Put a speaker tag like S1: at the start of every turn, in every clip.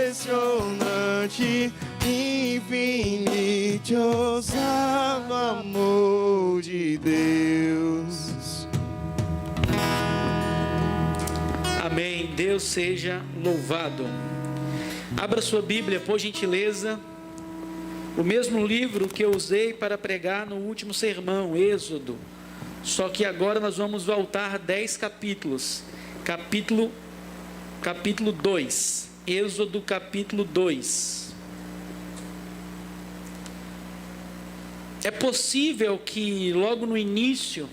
S1: impressionante, infinitioso amor de Deus.
S2: Amém. Deus seja louvado. Abra sua Bíblia, por gentileza. O mesmo livro que eu usei para pregar no último sermão, Êxodo. Só que agora nós vamos voltar 10 capítulos. Capítulo 2. Êxodo capítulo 2. É possível que logo no início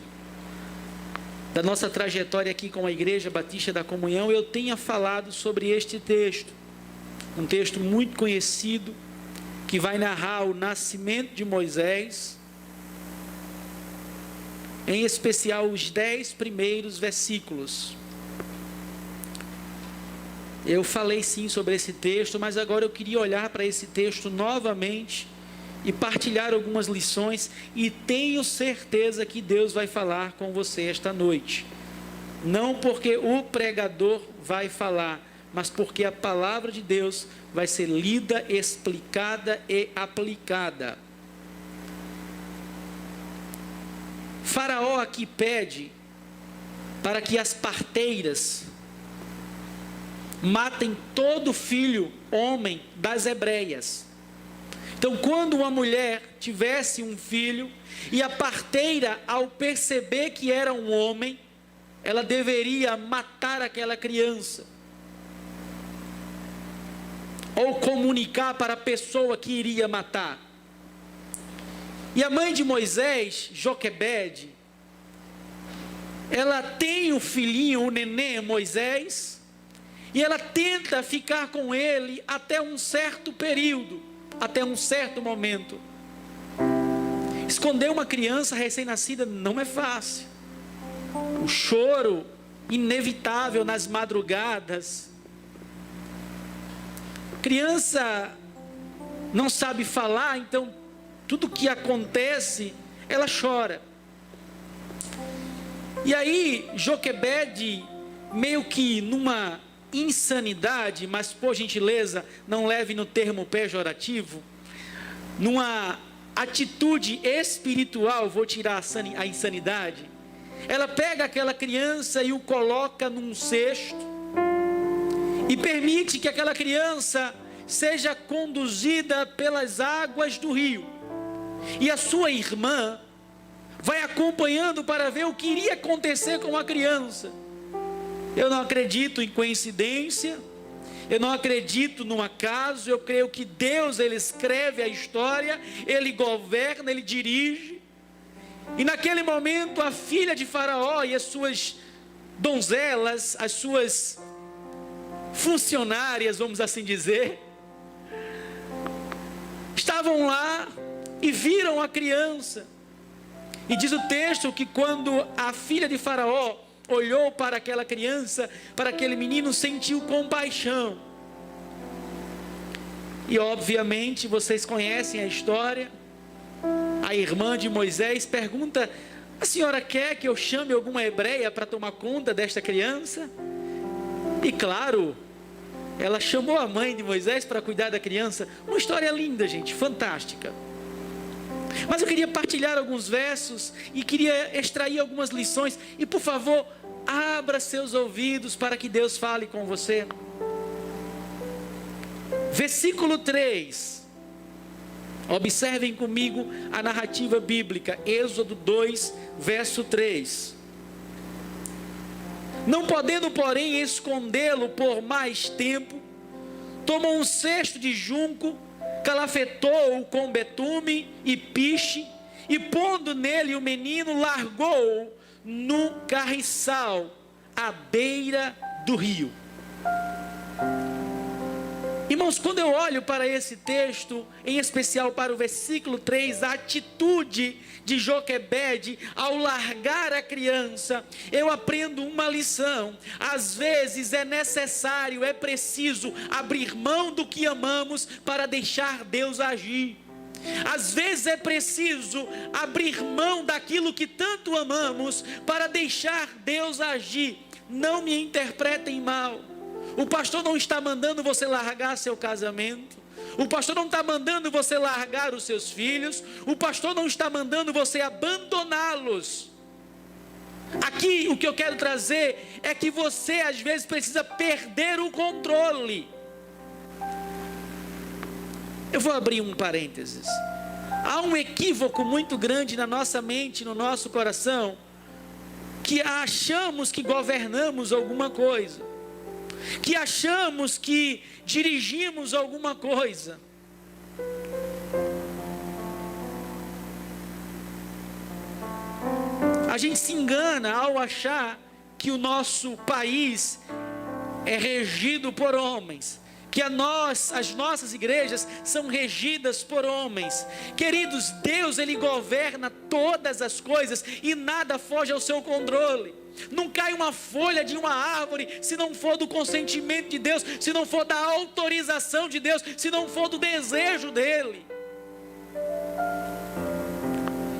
S2: da nossa trajetória aqui com a Igreja Batista da Comunhão eu tenha falado sobre este texto. Um texto muito conhecido, que vai narrar o nascimento de Moisés, em especial os 10 primeiros versículos. Eu falei sim sobre esse texto, mas agora eu queria olhar para esse texto novamente e partilhar algumas lições, e tenho certeza que Deus vai falar com você esta noite. Não porque o pregador vai falar, mas porque a palavra de Deus vai ser lida, explicada e aplicada. Faraó aqui pede para que as parteiras matem todo filho homem das hebreias. Então, quando uma mulher tivesse um filho e a parteira, ao perceber que era um homem, ela deveria matar aquela criança, ou comunicar para a pessoa que iria matar. E a mãe de Moisés, Joquebede, ela tem o filhinho, o neném Moisés, e ela tenta ficar com ele até um certo período, até um certo momento. Esconder uma criança recém-nascida não é fácil. O choro inevitável nas madrugadas. Criança não sabe falar, então tudo que acontece, ela chora. E aí, Joquebede, meio que numa insanidade, mas por gentileza, não leve no termo pejorativo, numa atitude espiritual, vou tirar a insanidade, ela pega aquela criança e o coloca num cesto, e permite que aquela criança seja conduzida pelas águas do rio. E a sua irmã vai acompanhando para ver o que iria acontecer com a criança. Eu não acredito em coincidência, eu não acredito num acaso, eu creio que Deus, Ele escreve a história, Ele governa, Ele dirige. E naquele momento a filha de Faraó e as suas donzelas, as suas funcionárias, vamos assim dizer, estavam lá e viram a criança. E diz o texto que quando a filha de Faraó olhou para aquela criança, para aquele menino, sentiu compaixão. E obviamente vocês conhecem a história. A irmã de Moisés pergunta: a senhora quer que eu chame alguma hebreia para tomar conta desta criança? E claro, ela chamou a mãe de Moisés para cuidar da criança. Uma história linda, gente, fantástica. Mas eu queria partilhar alguns versos e queria extrair algumas lições. E por favor, abra seus ouvidos para que Deus fale com você. Versículo 3. Observem comigo a narrativa bíblica. Êxodo 2, verso 3. Não podendo, porém, escondê-lo por mais tempo, tomou um cesto de junco, calafetou-o com betume e piche, e pondo nele o menino, largou-o no carriçal, à beira do rio. Irmãos, quando eu olho para esse texto, em especial para o versículo 3, a atitude de Joquebede ao largar a criança, eu aprendo uma lição. Às vezes é necessário, é preciso abrir mão do que amamos para deixar Deus agir. Às vezes é preciso abrir mão daquilo que tanto amamos para deixar Deus agir. Não me interpretem mal. O pastor não está mandando você largar seu casamento. O pastor não está mandando você largar os seus filhos. O pastor não está mandando você abandoná-los. Aqui o que eu quero trazer é que você às vezes precisa perder o controle. Eu vou abrir um parênteses. Há um equívoco muito grande na nossa mente, no nosso coração, que achamos que governamos alguma coisa, que achamos que dirigimos alguma coisa. A gente se engana ao achar que o nosso país é regido por homens, que as nossas igrejas são regidas por homens. Queridos, Deus, Ele governa todas as coisas e nada foge ao seu controle. Não cai uma folha de uma árvore se não for do consentimento de Deus, se não for da autorização de Deus, se não for do desejo dEle.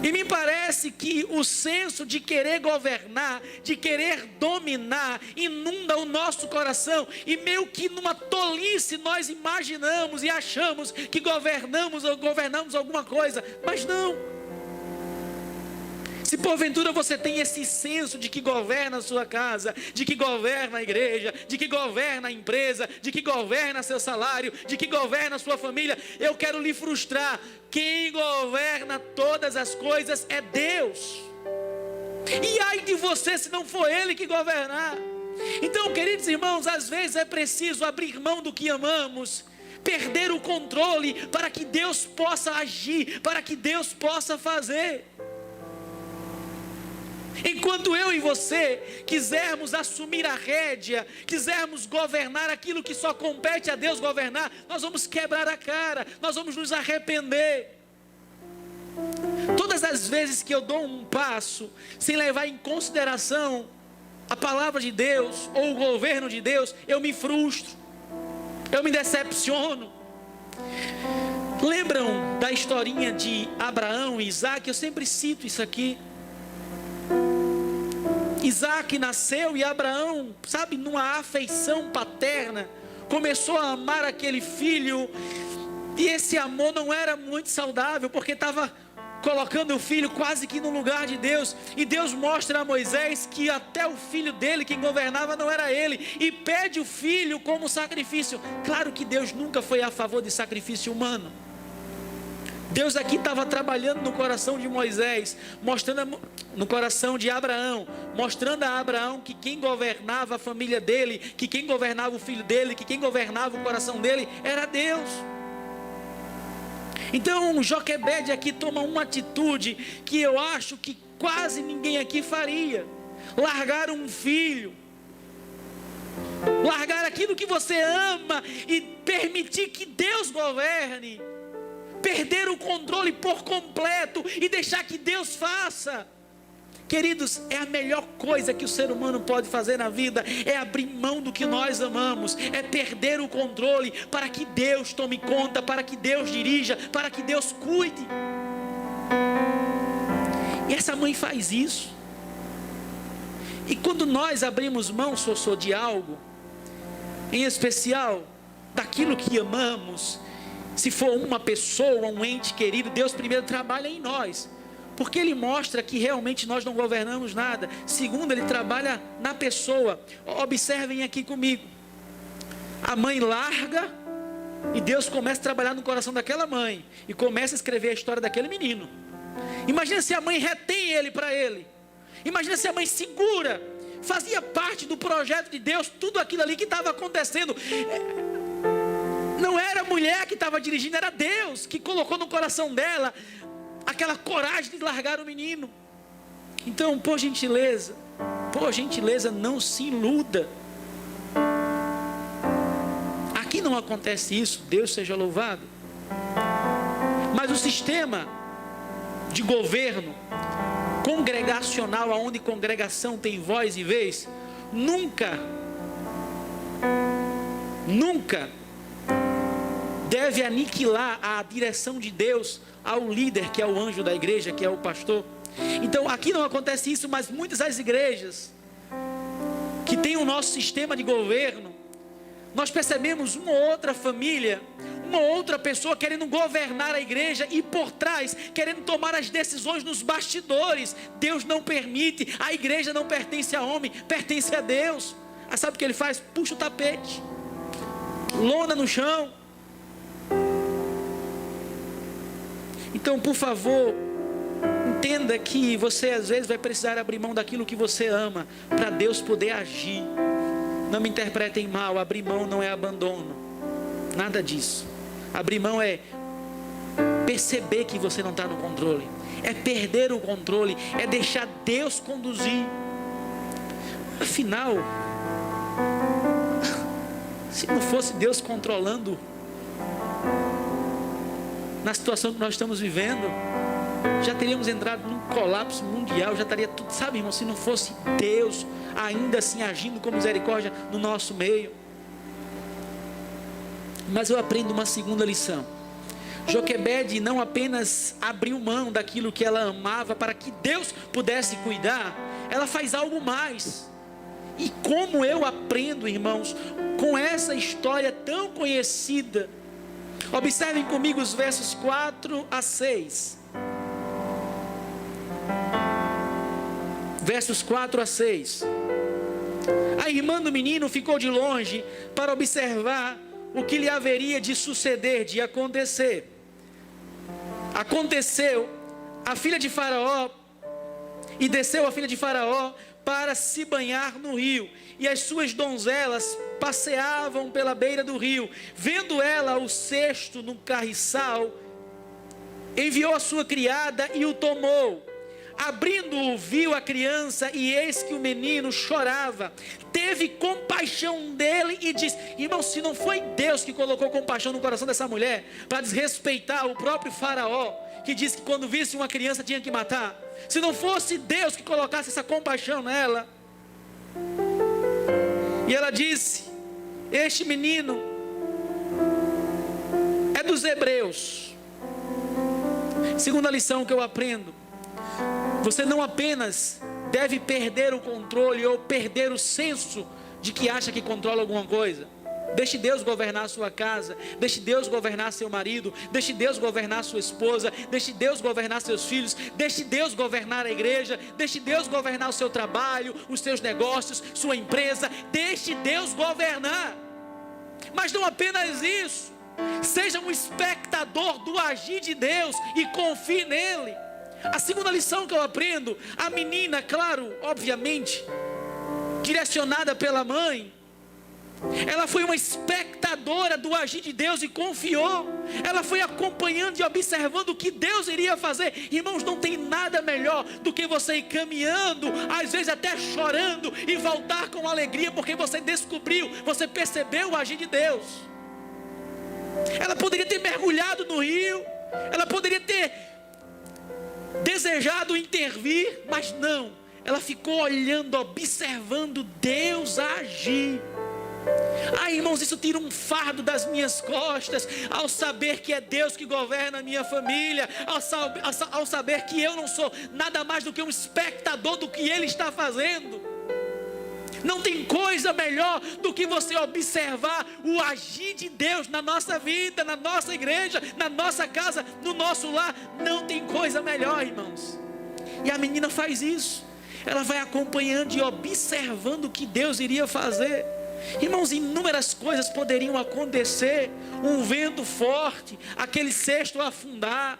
S2: E me parece que o senso de querer governar, de querer dominar, inunda o nosso coração. E meio que numa tolice nós imaginamos e achamos que governamos alguma coisa. Mas não. Se porventura você tem esse senso de que governa a sua casa, de que governa a igreja, de que governa a empresa, de que governa seu salário, de que governa a sua família, eu quero lhe frustrar. Quem governa todas as coisas é Deus. E ai de você se não for Ele que governar. Então, queridos irmãos, às vezes é preciso abrir mão do que amamos, perder o controle para que Deus possa agir, para que Deus possa fazer. Enquanto eu e você quisermos assumir a rédea, quisermos governar aquilo que só compete a Deus governar, nós vamos quebrar a cara, nós vamos nos arrepender. Todas as vezes que eu dou um passo sem levar em consideração a palavra de Deus ou o governo de Deus, eu me frustro, eu me decepciono. Lembram da historinha de Abraão e Isaac? Eu sempre cito isso aqui. Isaac nasceu e Abraão, sabe, numa afeição paterna, começou a amar aquele filho. E esse amor não era muito saudável, porque estava colocando o filho quase que no lugar de Deus. E Deus mostra a Moisés que até o filho dele, quem governava, não era ele, e pede o filho como sacrifício. Claro que Deus nunca foi a favor de sacrifício humano. Deus aqui estava trabalhando no coração de Moisés, mostrando no coração de Abraão, mostrando a Abraão que quem governava a família dele, que quem governava o filho dele, que quem governava o coração dele era Deus. Então Joquebede aqui toma uma atitude que eu acho que quase ninguém aqui faria: largar um filho, largar aquilo que você ama e permitir que Deus governe, perder o controle por completo e deixar que Deus faça. Queridos, é a melhor coisa que o ser humano pode fazer na vida, é abrir mão do que nós amamos, é perder o controle para que Deus tome conta, para que Deus dirija, para que Deus cuide. E essa mãe faz isso. E quando nós abrimos mão, Sossô, de algo, em especial daquilo que amamos, se for uma pessoa, um ente querido, Deus primeiro trabalha em nós, porque Ele mostra que realmente nós não governamos nada. Segundo, Ele trabalha na pessoa. Observem aqui comigo. A mãe larga e Deus começa a trabalhar no coração daquela mãe e começa a escrever a história daquele menino. Imagina se a mãe retém ele para ele. Imagina se a mãe segura. Fazia parte do projeto de Deus tudo aquilo ali que estava acontecendo. Não era a mulher que estava dirigindo, era Deus que colocou no coração dela aquela coragem de largar o menino. Então, por gentileza, não se iluda. Aqui não acontece isso, Deus seja louvado. Mas o sistema de governo congregacional, onde congregação tem voz e vez, nunca deve aniquilar a direção de Deus ao líder, que é o anjo da igreja, que é o pastor. Então aqui não acontece isso, mas muitas das igrejas que têm o nosso sistema de governo nós percebemos uma outra família, uma outra pessoa querendo governar a igreja e por trás, querendo tomar as decisões nos bastidores. Deus não permite, a igreja não pertence a homem, pertence a Deus. Aí sabe o que ele faz? Puxa o tapete, lona no chão. Então, por favor, entenda que você às vezes vai precisar abrir mão daquilo que você ama, para Deus poder agir. Não me interpretem mal, abrir mão não é abandono, nada disso. Abrir mão é perceber que você não está no controle, é perder o controle, é deixar Deus conduzir. Afinal, se não fosse Deus controlando na situação que nós estamos vivendo, já teríamos entrado num colapso mundial, já estaria tudo, sabe, irmão, se não fosse Deus ainda assim agindo com misericórdia no nosso meio. Mas eu aprendo uma segunda lição. Joquebede não apenas abriu mão daquilo que ela amava para que Deus pudesse cuidar, ela faz algo mais. E como eu aprendo, irmãos, com essa história tão conhecida. Observem comigo os versos 4 a 6. Versos 4 a 6. A irmã do menino ficou de longe para observar o que lhe haveria de suceder, de acontecer. Aconteceu, a filha de Faraó, e desceu a filha de Faraó para se banhar no rio, e as suas donzelas passeavam pela beira do rio. Vendo ela o cesto no carriçal, enviou a sua criada e o tomou. Abrindo-o, viu a criança, e eis que o menino chorava. Teve compaixão dele e disse: irmão, se não foi Deus que colocou compaixão no coração dessa mulher, para desrespeitar o próprio Faraó, que disse que quando visse uma criança tinha que matar, se não fosse Deus que colocasse essa compaixão nela. E ela disse: este menino é dos hebreus. Segunda lição que eu aprendo: você não apenas deve perder o controle ou perder o senso de que acha que controla alguma coisa. Deixe Deus governar a sua casa, deixe Deus governar seu marido, deixe Deus governar sua esposa, deixe Deus governar seus filhos, deixe Deus governar a igreja, deixe Deus governar o seu trabalho, os seus negócios, sua empresa, deixe Deus governar. Mas não apenas isso, seja um espectador do agir de Deus e confie nele. A segunda lição que eu aprendo: a menina, claro, obviamente, direcionada pela mãe, ela foi uma espectadora do agir de Deus e confiou. Ela foi acompanhando e observando o que Deus iria fazer. Irmãos, não tem nada melhor do que você ir caminhando, às vezes até chorando, e voltar com alegria, porque você descobriu, você percebeu o agir de Deus. Ela poderia ter mergulhado no rio, ela poderia ter desejado intervir, mas não, ela ficou olhando, observando Deus agir. Irmãos, isso tira um fardo das minhas costas, ao saber que é Deus que governa a minha família, ao saber que eu não sou nada mais do que um espectador do que Ele está fazendo. Não tem coisa melhor do que você observar o agir de Deus na nossa vida, na nossa igreja, na nossa casa, no nosso lar. Não tem coisa melhor, irmãos. E a menina faz isso. Ela vai acompanhando e observando o que Deus iria fazer. Irmãos, inúmeras coisas poderiam acontecer. Um vento forte, aquele cesto afundar.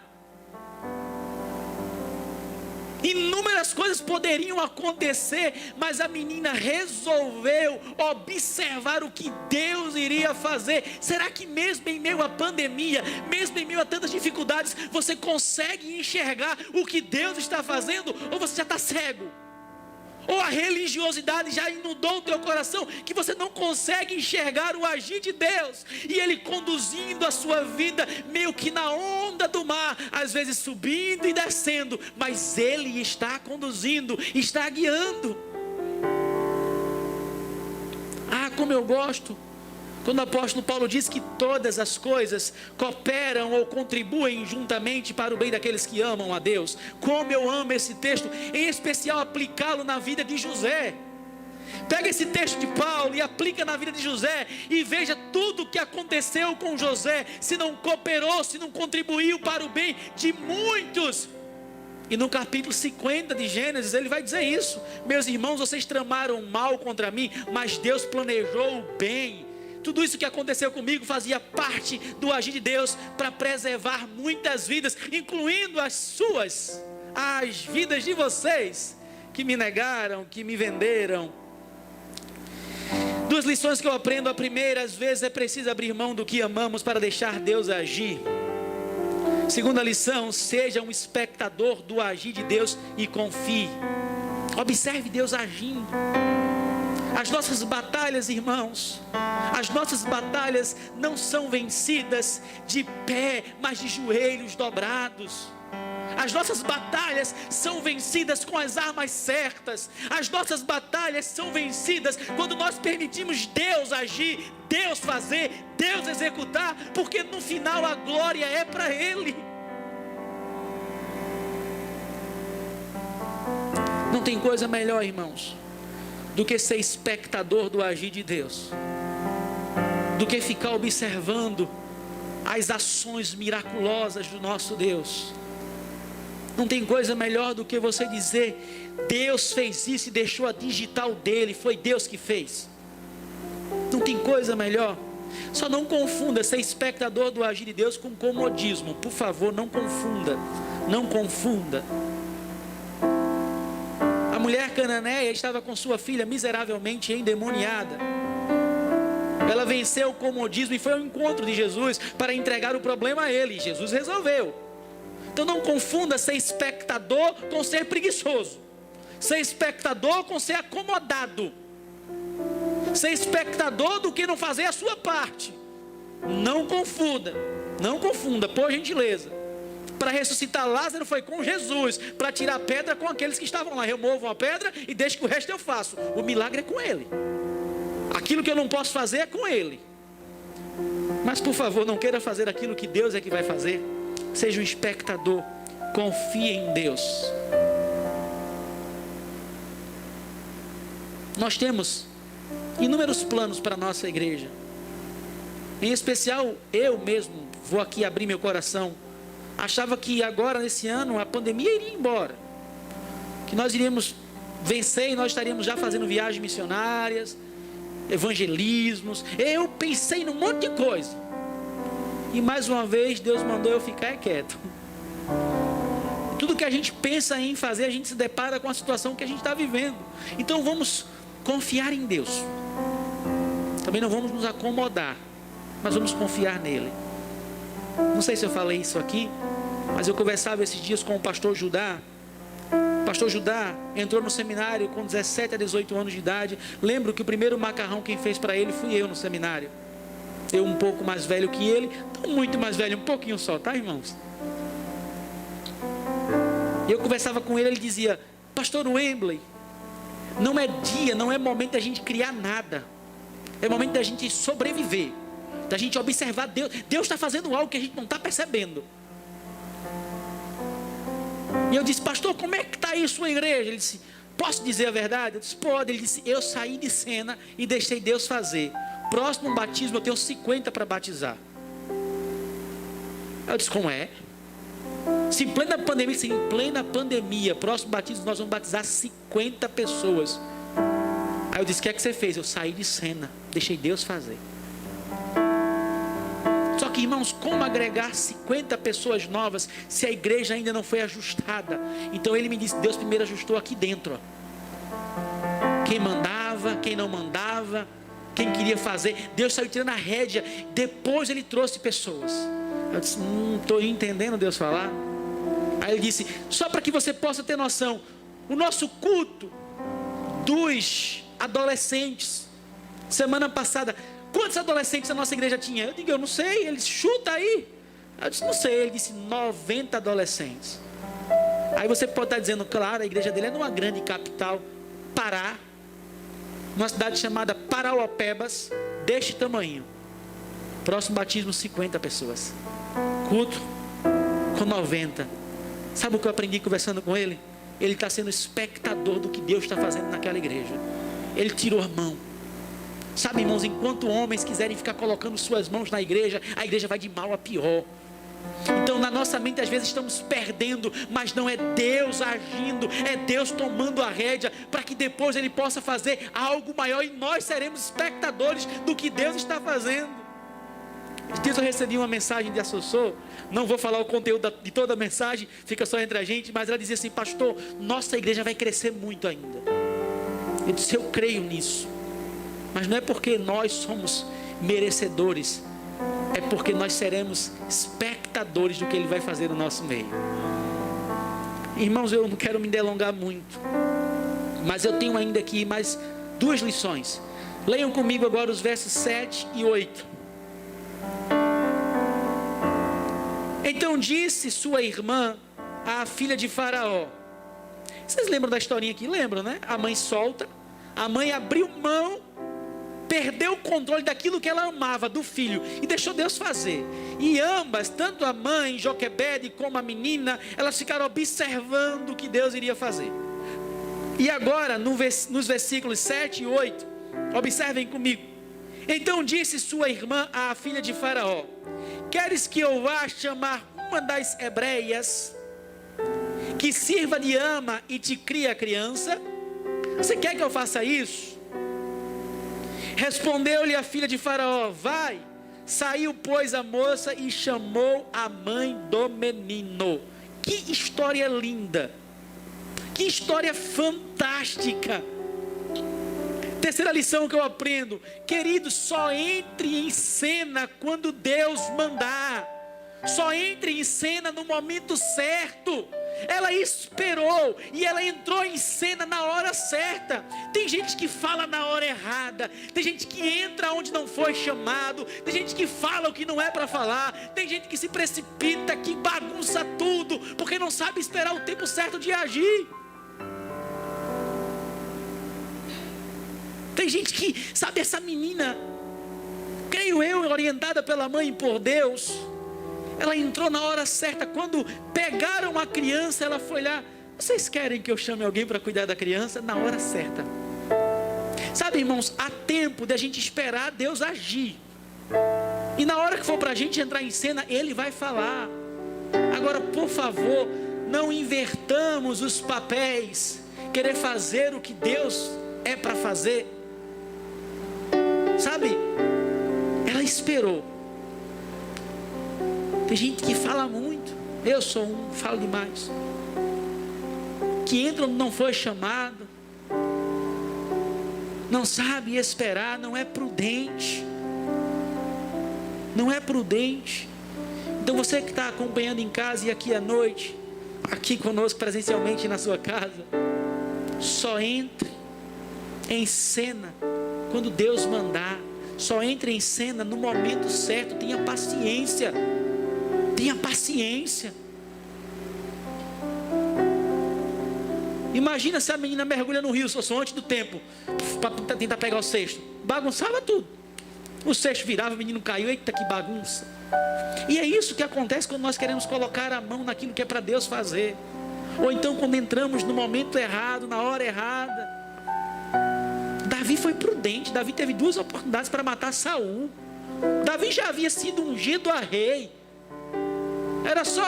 S2: Inúmeras coisas poderiam acontecer, mas a menina resolveu observar o que Deus iria fazer. Será que mesmo em meio à pandemia, mesmo em meio a tantas dificuldades, você consegue enxergar o que Deus está fazendo? Ou você já está cego? Ou a religiosidade já inundou o teu coração, que você não consegue enxergar o agir de Deus, e Ele conduzindo a sua vida meio que na onda do mar, às vezes subindo e descendo, mas Ele está conduzindo, está guiando. Como eu gosto quando o apóstolo Paulo diz que todas as coisas cooperam ou contribuem juntamente para o bem daqueles que amam a Deus. Como eu amo esse texto, em especial aplicá-lo na vida de José. Pega esse texto de Paulo e aplica na vida de José e veja tudo o que aconteceu com José, se não cooperou, se não contribuiu para o bem de muitos. E no capítulo 50 de Gênesis ele vai dizer isso: meus irmãos, vocês tramaram mal contra mim, mas Deus planejou o bem. Tudo isso que aconteceu comigo fazia parte do agir de Deus para preservar muitas vidas, incluindo as suas, as vidas de vocês que me negaram, que me venderam. Duas lições que eu aprendo. A primeira, às vezes é preciso abrir mão do que amamos para deixar Deus agir. Segunda lição, seja um espectador do agir de Deus e confie. Observe Deus agindo. As nossas batalhas, irmãos, as nossas batalhas não são vencidas de pé, mas de joelhos dobrados. As nossas batalhas são vencidas com as armas certas. As nossas batalhas são vencidas quando nós permitimos Deus agir, Deus fazer, Deus executar, porque no final a glória é para Ele. Não tem coisa melhor, irmãos, do que ser espectador do agir de Deus, do que ficar observando as ações miraculosas do nosso Deus. Não tem coisa melhor do que você dizer: Deus fez isso e deixou a digital dele, foi Deus que fez. Não tem coisa melhor. Só não confunda ser espectador do agir de Deus com comodismo. Por favor, não confunda. Não confunda. A mulher cananeia estava com sua filha miseravelmente endemoniada. Ela venceu o comodismo e foi ao encontro de Jesus para entregar o problema a ele. Jesus resolveu. Então não confunda ser espectador com ser preguiçoso. Ser espectador com ser acomodado. Ser espectador do que não fazer a sua parte. Não confunda. Não confunda, por gentileza. Para ressuscitar Lázaro foi com Jesus. Para tirar a pedra com aqueles que estavam lá. Removam a pedra e deixem que o resto eu faço. O milagre é com ele. Aquilo que eu não posso fazer é com ele. Mas por favor, não queira fazer aquilo que Deus é que vai fazer. Seja um espectador. Confie em Deus. Nós temos inúmeros planos para a nossa igreja. Em especial, eu mesmo vou aqui abrir meu coração. Achava que agora, nesse ano, a pandemia iria embora. Que nós iríamos vencer e nós estaríamos já fazendo viagens missionárias, evangelismos. Eu pensei num monte de coisa. E mais uma vez, Deus mandou eu ficar quieto. Tudo que a gente pensa em fazer, a gente se depara com a situação que a gente está vivendo. Então vamos confiar em Deus. Também não vamos nos acomodar, mas vamos confiar nele. Não sei se eu falei isso aqui, mas eu conversava esses dias com o pastor Judá. O pastor Judá entrou no seminário com 17 a 18 anos de idade. Lembro que o primeiro macarrão quem fez para ele fui eu no seminário. Eu um pouco mais velho que ele, não muito mais velho, um pouquinho só, tá, irmãos? Eu conversava com ele, ele dizia: pastor Wembley, não é dia, não é momento da gente criar nada. É momento da gente sobreviver, da gente observar Deus. Deus está fazendo algo que a gente não está percebendo. E eu disse: pastor, como é que está aí sua igreja? Ele disse: posso dizer a verdade? Eu disse: pode. Ele disse: eu saí de cena e deixei Deus fazer. Próximo batismo eu tenho 50 para batizar. Eu disse: como é? Se em plena pandemia, próximo batismo nós vamos batizar 50 pessoas. Aí eu disse: o que é que você fez? Eu saí de cena, deixei Deus fazer. Só que, irmãos, como agregar 50 pessoas novas se a igreja ainda não foi ajustada? Então ele me disse: Deus primeiro ajustou aqui dentro, ó. Quem mandava, quem não mandava, quem queria fazer, Deus saiu tirando a rédea. Depois ele trouxe pessoas. Eu disse: não estou entendendo Deus falar. Aí ele disse: só para que você possa ter noção, o nosso culto dos adolescentes, semana passada, quantos adolescentes a nossa igreja tinha? Eu digo: eu não sei. Ele disse: chuta aí. Eu disse: não sei. Ele disse: 90 adolescentes. Aí você pode estar dizendo: claro, a igreja dele é numa grande capital, Pará, numa cidade chamada Parauapebas, deste tamanho. Próximo batismo, 50 pessoas. Culto com 90. Sabe o que eu aprendi conversando com ele? Ele está sendo espectador do que Deus está fazendo naquela igreja. ele tirou a mão. Sabe, irmãos, enquanto homens quiserem ficar colocando suas mãos na igreja, a igreja vai de mal a pior. Então na nossa mente às vezes estamos perdendo, mas não é Deus agindo, é Deus tomando a rédea, para que depois Ele possa fazer algo maior, e nós seremos espectadores do que Deus está fazendo. Esses dias eu recebi uma mensagem de Assessor, não vou falar o conteúdo de toda a mensagem, fica só entre a gente, mas ela dizia assim: pastor, nossa igreja vai crescer muito ainda. Eu disse: eu creio nisso, mas não é porque nós somos merecedores, é porque nós seremos espectadores do que Ele vai fazer no nosso meio. Irmãos, eu não quero me delongar muito, mas eu tenho ainda aqui mais 2 lições. Leiam comigo agora os versos 7 e 8. Então disse sua irmã, a filha de Faraó. Vocês lembram da historinha aqui? Lembram, né? A mãe solta, a mãe abriu mão, perdeu o controle daquilo que ela amava, do filho, e deixou Deus fazer. E ambas, tanto a mãe, Joquebede, como a menina, elas ficaram observando o que Deus iria fazer. E agora, nos versículos 7 e 8, observem comigo. Então disse sua irmã, a filha de Faraó: queres que eu vá chamar uma das hebreias, que sirva de ama e te crie a criança? Você quer que eu faça isso? Respondeu-lhe a filha de Faraó: vai. Saiu, pois, a moça e chamou a mãe do menino. Que história linda! Que história fantástica! Terceira lição que eu aprendo: querido, só entre em cena quando Deus mandar. Só entre em cena no momento certo. Ela esperou e ela entrou em cena na hora certa. Tem gente que fala na hora errada, tem gente que entra onde não foi chamado, tem gente que fala o que não é para falar, tem gente que se precipita, que bagunça tudo, porque não sabe esperar o tempo certo de agir. Tem gente que, sabe, essa menina, creio eu, orientada pela mãe e por Deus, ela entrou na hora certa. Quando pegaram a criança, ela foi lá: vocês querem que eu chame alguém para cuidar da criança? Na hora certa. Sabe, irmãos, há tempo de a gente esperar Deus agir, e na hora que for para a gente entrar em cena, Ele vai falar. Agora, por favor, não invertamos os papéis, querer fazer o que Deus é para fazer. Sabe, ela esperou. Tem gente que fala muito, eu sou um, falo demais, que entra onde não foi chamado, não sabe esperar, não é prudente. Não é prudente. Então você que está acompanhando em casa e aqui à noite, aqui conosco presencialmente na sua casa, só entre em cena quando Deus mandar. Só entre em cena no momento certo. Tenha paciência. Tenha paciência. Imagina se a menina mergulha no rio, só antes do tempo, para tentar pegar o cesto. Bagunçava tudo. O cesto virava, o menino caiu. Eita, que bagunça. E é isso que acontece quando nós queremos colocar a mão naquilo que é para Deus fazer. Ou então quando entramos no momento errado, na hora errada. Davi foi prudente. Davi teve 2 oportunidades para matar Saul. Davi já havia sido ungido a rei. Era só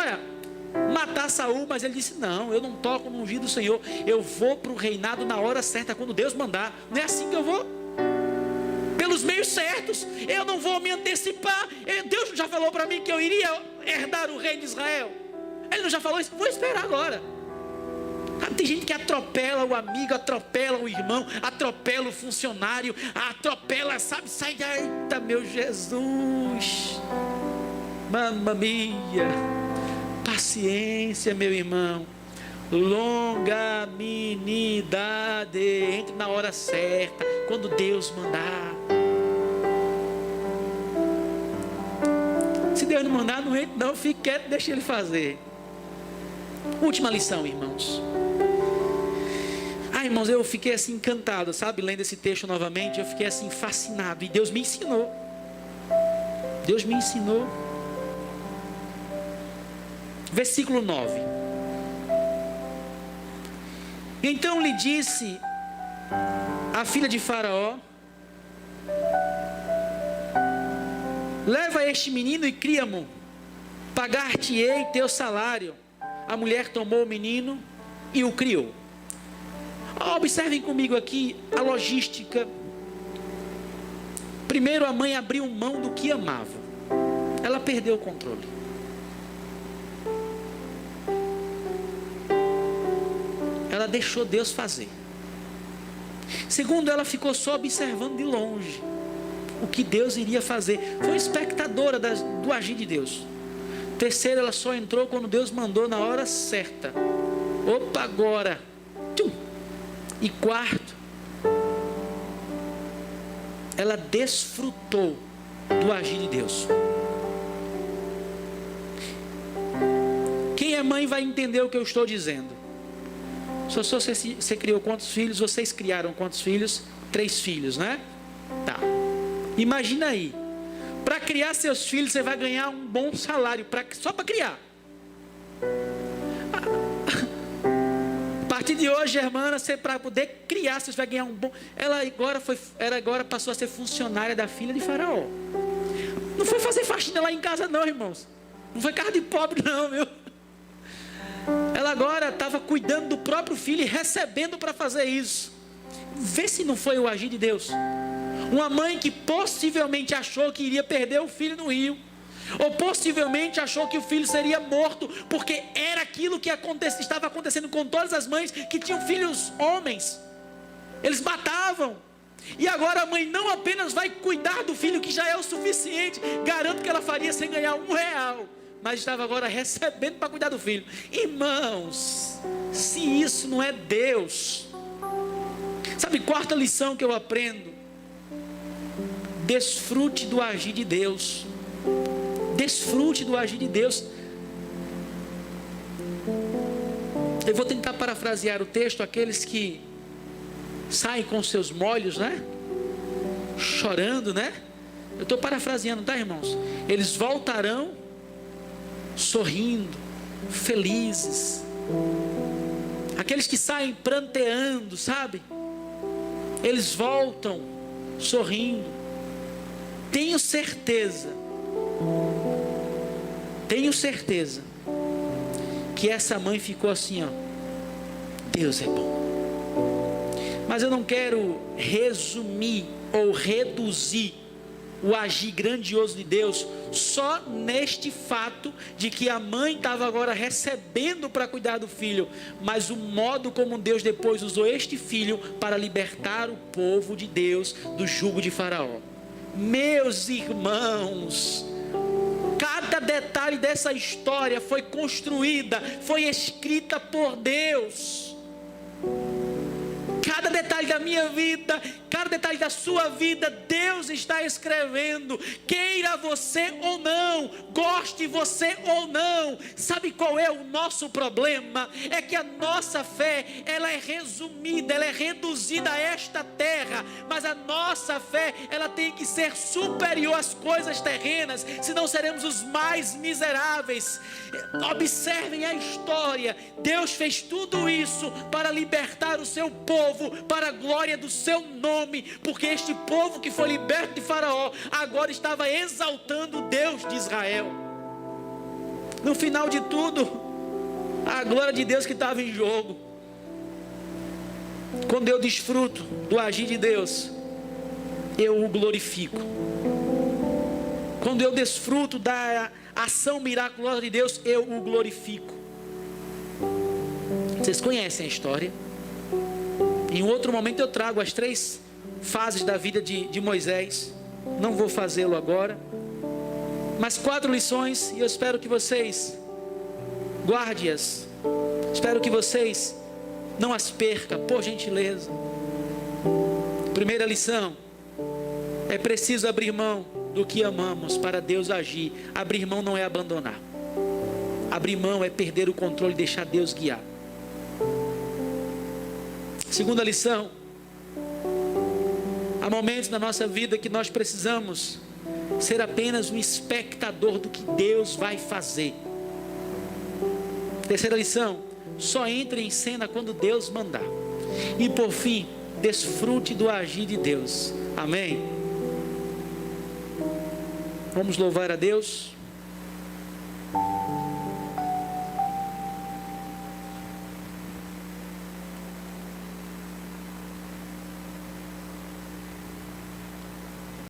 S2: matar Saul, mas ele disse: não, eu não toco no ungido do Senhor. Eu vou para o reinado na hora certa, quando Deus mandar. Não é assim que eu vou? Pelos meios certos. Eu não vou me antecipar. Deus já falou para mim que eu iria herdar o rei de Israel. Ele não já falou isso? Vou esperar agora. Tem gente que atropela o amigo, atropela o irmão, atropela o funcionário, atropela, sabe, sai daí. Eita, meu Jesus, mamma mia. Paciência, meu irmão, longanimidade. Entre na hora certa, quando Deus mandar. Se Deus não mandar, não entre não, fique quieto, deixa Ele fazer. Última lição, irmãos. Irmãos, eu fiquei assim encantado, sabe, lendo esse texto novamente, eu fiquei assim fascinado, e Deus me ensinou. Deus me ensinou. Versículo 9. Então lhe disse a filha de Faraó: leva este menino e cria-mo, pagar-te-ei teu salário. A mulher tomou o menino e o criou. Observem comigo aqui a logística. Primeiro, a mãe abriu mão do que amava. Ela perdeu o controle. Ela deixou Deus fazer. Segundo, ela ficou só observando de longe o que Deus iria fazer. Foi espectadora do agir de Deus. Terceiro, ela só entrou quando Deus mandou na hora certa. Opa, agora. Tchum. E quarto, ela desfrutou do agir de Deus. Quem é mãe vai entender o que eu estou dizendo. Você criou quantos filhos? Vocês criaram quantos filhos? 3 filhos, né? Tá. Imagina aí. Para criar seus filhos, você vai ganhar um bom salário só para criar. A partir de hoje, irmã, você para poder criar, você vai ganhar um bom. Ela agora passou a ser funcionária da filha de Faraó. Não foi fazer faxina lá em casa, não, irmãos. Não foi casa de pobre, não, viu? Ela agora estava cuidando do próprio filho e recebendo para fazer isso. Vê se não foi o agir de Deus. Uma mãe que possivelmente achou que iria perder o filho no rio, ou possivelmente achou que o filho seria morto, porque era aquilo que estava acontecendo com todas as mães que tinham filhos homens. Eles matavam. E agora a mãe não apenas vai cuidar do filho, que já é o suficiente, garanto que ela faria sem ganhar R$1, mas estava agora recebendo para cuidar do filho. Irmãos, se isso não é Deus. Sabe, quarta lição que eu aprendo: desfrute do agir de Deus. Desfrute do agir de Deus. Eu vou tentar parafrasear o texto. Aqueles que saem com seus molhos, né? Chorando, né? Eu estou parafraseando, tá, irmãos? Eles voltarão sorrindo, felizes. Aqueles que saem pranteando, sabe? Eles voltam sorrindo. Tenho certeza que essa mãe ficou assim, ó: Deus é bom. Mas eu não quero resumir ou reduzir o agir grandioso de Deus só neste fato de que a mãe estava agora recebendo para cuidar do filho, mas o modo como Deus depois usou este filho para libertar o povo de Deus do jugo de Faraó. Meus irmãos, cada detalhe dessa história foi construída, foi escrita por Deus. Cada detalhe da minha vida, cada detalhe da sua vida, Deus está escrevendo. Queira você ou não, goste você ou não. Sabe qual é o nosso problema? É que a nossa fé, ela é resumida, ela é reduzida a esta terra. Mas a nossa fé, ela tem que ser superior às coisas terrenas, senão seremos os mais miseráveis. Observem a história. Deus fez tudo isso para libertar o seu povo, para a glória do seu nome, porque este povo que foi liberto de Faraó, agora estava exaltando o Deus de Israel. No final de tudo, a glória de Deus que estava em jogo. Quando eu desfruto do agir de Deus, eu o glorifico. Quando eu desfruto da ação miraculosa de Deus, eu o glorifico. Vocês conhecem a história. Em outro momento eu trago as 3 fases da vida de Moisés. Não vou fazê-lo agora. Mas 4 lições, e eu espero que vocês guarde-as. Espero que vocês não as percam, por gentileza. Primeira lição: é preciso abrir mão do que amamos para Deus agir. Abrir mão não é abandonar. Abrir mão é perder o controle e deixar Deus guiar. Segunda lição: há momentos na nossa vida que nós precisamos ser apenas um espectador do que Deus vai fazer. Terceira lição: só entre em cena quando Deus mandar. E por fim, desfrute do agir de Deus. Amém? Vamos louvar a Deus.